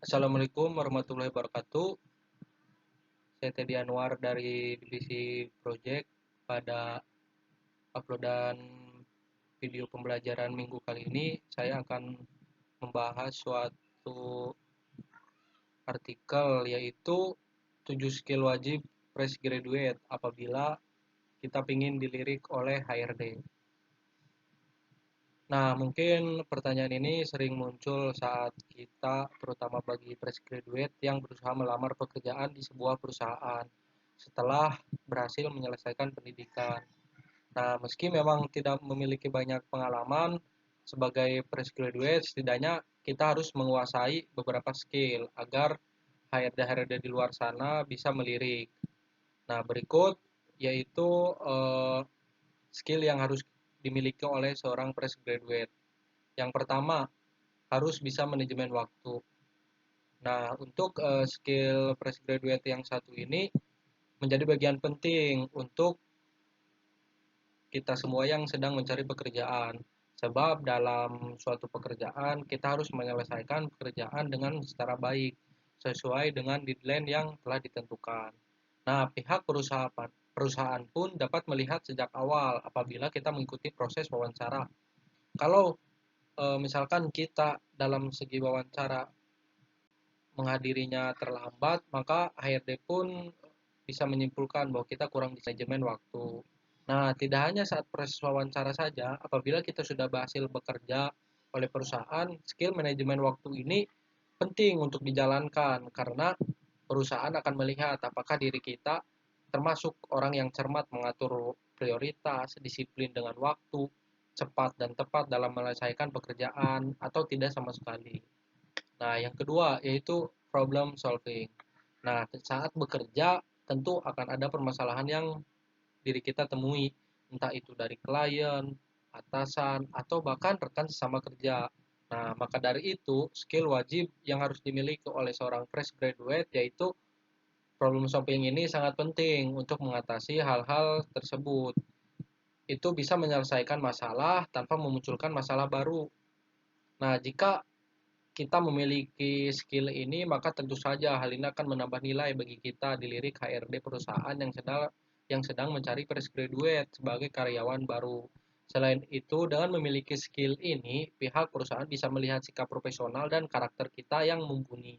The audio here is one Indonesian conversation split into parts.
Assalamualaikum warahmatullahi wabarakatuh. Saya Teddy Anwar dari divisi project. Pada uploadan video pembelajaran minggu kali ini, saya akan membahas suatu artikel yaitu 7 skill wajib fresh graduate apabila kita ingin dilirik oleh HRD. Nah, mungkin pertanyaan ini sering muncul saat kita, terutama bagi fresh graduate yang berusaha melamar pekerjaan di sebuah perusahaan setelah berhasil menyelesaikan pendidikan. Nah, meski memang tidak memiliki banyak pengalaman sebagai fresh graduate, setidaknya kita harus menguasai beberapa skill agar HRD-HRD di luar sana bisa melirik. Nah, berikut yaitu skill yang harus dimiliki oleh seorang fresh graduate. Yang pertama, harus bisa manajemen waktu. Nah, untuk skill fresh graduate yang satu ini menjadi bagian penting untuk kita semua yang sedang mencari pekerjaan. Sebab dalam suatu pekerjaan kita harus menyelesaikan pekerjaan dengan secara baik sesuai dengan deadline yang telah ditentukan. Nah, pihak perusahaan pun dapat melihat sejak awal apabila kita mengikuti proses wawancara. Kalau misalkan kita dalam segi wawancara menghadirinya terlambat, maka HRD pun bisa menyimpulkan bahwa kita kurang di manajemen waktu. Nah, tidak hanya saat proses wawancara saja, apabila kita sudah berhasil bekerja oleh perusahaan, skill manajemen waktu ini penting untuk dijalankan karena perusahaan akan melihat apakah diri kita termasuk orang yang cermat mengatur prioritas, disiplin dengan waktu, cepat dan tepat dalam menyelesaikan pekerjaan atau tidak sama sekali. Nah, yang kedua yaitu problem solving. Nah, saat bekerja tentu akan ada permasalahan yang diri kita temui, entah itu dari klien, atasan, atau bahkan rekan sesama kerja. Nah, maka dari itu, skill wajib yang harus dimiliki oleh seorang fresh graduate yaitu problem solving ini sangat penting untuk mengatasi hal-hal tersebut. Itu bisa menyelesaikan masalah tanpa memunculkan masalah baru. Nah, jika kita memiliki skill ini, maka tentu saja hal ini akan menambah nilai bagi kita dilirik HRD perusahaan yang sedang mencari fresh graduate sebagai karyawan baru. Selain itu, dengan memiliki skill ini, pihak perusahaan bisa melihat sikap profesional dan karakter kita yang mumpuni.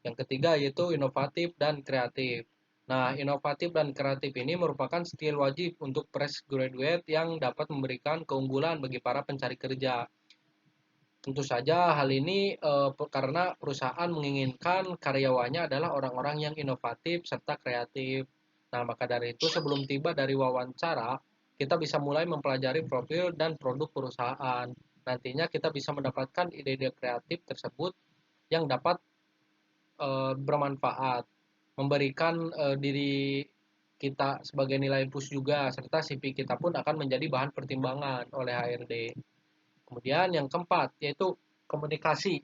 Yang ketiga yaitu inovatif dan kreatif. Nah, inovatif dan kreatif ini merupakan skill wajib untuk fresh graduate yang dapat memberikan keunggulan bagi para pencari kerja. Tentu saja hal ini karena perusahaan menginginkan karyawannya adalah orang-orang yang inovatif serta kreatif. Nah, maka dari itu sebelum tiba dari wawancara, kita bisa mulai mempelajari profil dan produk perusahaan. Nantinya kita bisa mendapatkan ide-ide kreatif tersebut yang dapat bermanfaat, memberikan diri kita sebagai nilai plus juga, serta CV kita pun akan menjadi bahan pertimbangan oleh HRD. Kemudian yang keempat, yaitu komunikasi.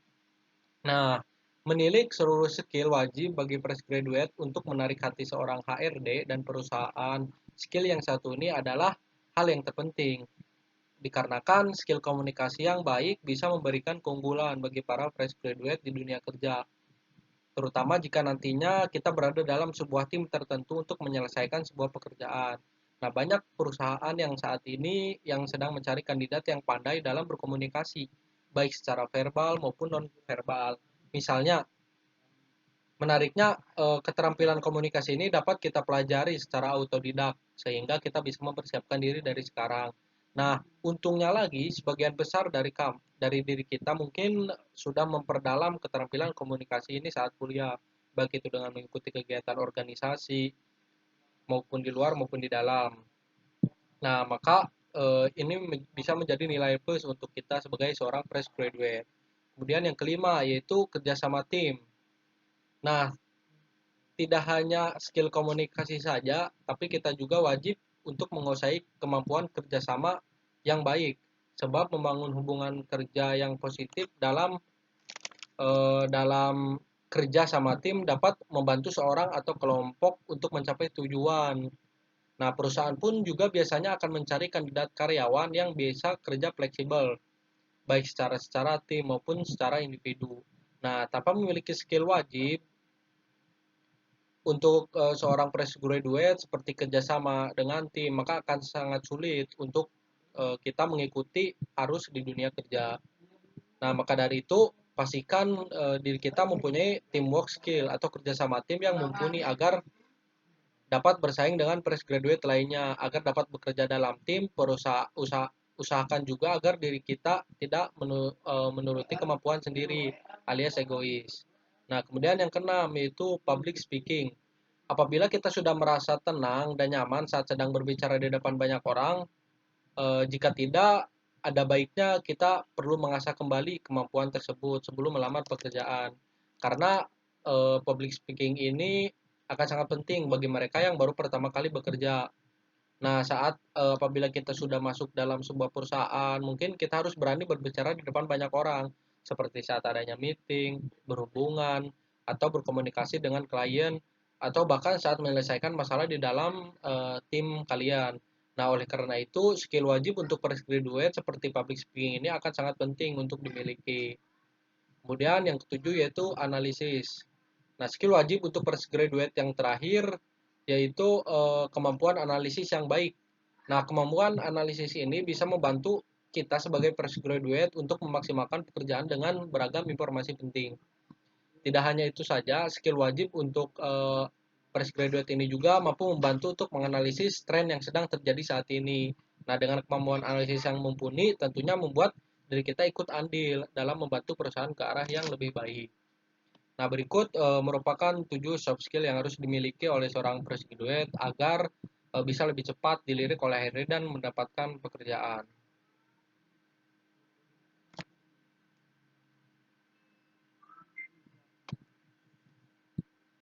Nah, menilik seluruh skill wajib bagi fresh graduate untuk menarik hati seorang HRD dan perusahaan. Skill yang satu ini adalah hal yang terpenting, dikarenakan skill komunikasi yang baik bisa memberikan keunggulan bagi para fresh graduate di dunia kerja, terutama jika nantinya kita berada dalam sebuah tim tertentu untuk menyelesaikan sebuah pekerjaan. Nah, banyak perusahaan yang saat ini yang sedang mencari kandidat yang pandai dalam berkomunikasi, baik secara verbal maupun non-verbal. Misalnya, menariknya keterampilan komunikasi ini dapat kita pelajari secara autodidak, sehingga kita bisa mempersiapkan diri dari sekarang. Nah, untungnya lagi, sebagian besar dari diri kita mungkin sudah memperdalam keterampilan komunikasi ini saat kuliah, baik itu dengan mengikuti kegiatan organisasi, maupun di luar maupun di dalam. Nah, maka ini bisa menjadi nilai plus untuk kita sebagai seorang fresh graduate. Kemudian yang kelima yaitu kerjasama tim. Nah, tidak hanya skill komunikasi saja, tapi kita juga wajib untuk menguasai kemampuan kerjasama yang baik. Sebab membangun hubungan kerja yang positif dalam kerja sama tim dapat membantu seorang atau kelompok untuk mencapai tujuan. Nah, perusahaan pun juga biasanya akan mencari kandidat karyawan yang bisa kerja fleksibel, baik secara tim maupun secara individu. Nah, tanpa memiliki skill wajib untuk seorang fresh graduate seperti kerjasama dengan tim, maka akan sangat sulit untuk kita mengikuti arus di dunia kerja. Nah, maka dari itu pastikan diri kita mempunyai teamwork skill atau kerjasama tim yang mumpuni agar dapat bersaing dengan fresh graduate lainnya, agar dapat bekerja dalam tim, usahakan juga agar diri kita tidak menuruti kemampuan sendiri alias egois. Nah, kemudian yang keenam yaitu public speaking. Apabila kita sudah merasa tenang dan nyaman saat sedang berbicara di depan banyak orang, jika tidak, ada baiknya kita perlu mengasah kembali kemampuan tersebut sebelum melamar pekerjaan. Karena public speaking ini akan sangat penting bagi mereka yang baru pertama kali bekerja. Nah, saat apabila kita sudah masuk dalam sebuah perusahaan, mungkin kita harus berani berbicara di depan banyak orang, seperti saat adanya meeting, berhubungan, atau berkomunikasi dengan klien, atau bahkan saat menyelesaikan masalah di dalam tim kalian. Nah, oleh karena itu, skill wajib untuk fresh graduate seperti public speaking ini akan sangat penting untuk dimiliki. Kemudian yang ketujuh yaitu analisis. Nah, skill wajib untuk fresh graduate yang terakhir yaitu kemampuan analisis yang baik. Nah, kemampuan analisis ini bisa membantu kita sebagai fresh graduate untuk memaksimalkan pekerjaan dengan beragam informasi penting. Tidak hanya itu saja, skill wajib untuk fresh graduate ini juga mampu membantu untuk menganalisis tren yang sedang terjadi saat ini. Nah, dengan kemampuan analisis yang mumpuni, tentunya membuat diri kita ikut andil dalam membantu perusahaan ke arah yang lebih baik. Nah, berikut merupakan 7 soft skill yang harus dimiliki oleh seorang fresh graduate agar bisa lebih cepat dilirik oleh HRD dan mendapatkan pekerjaan.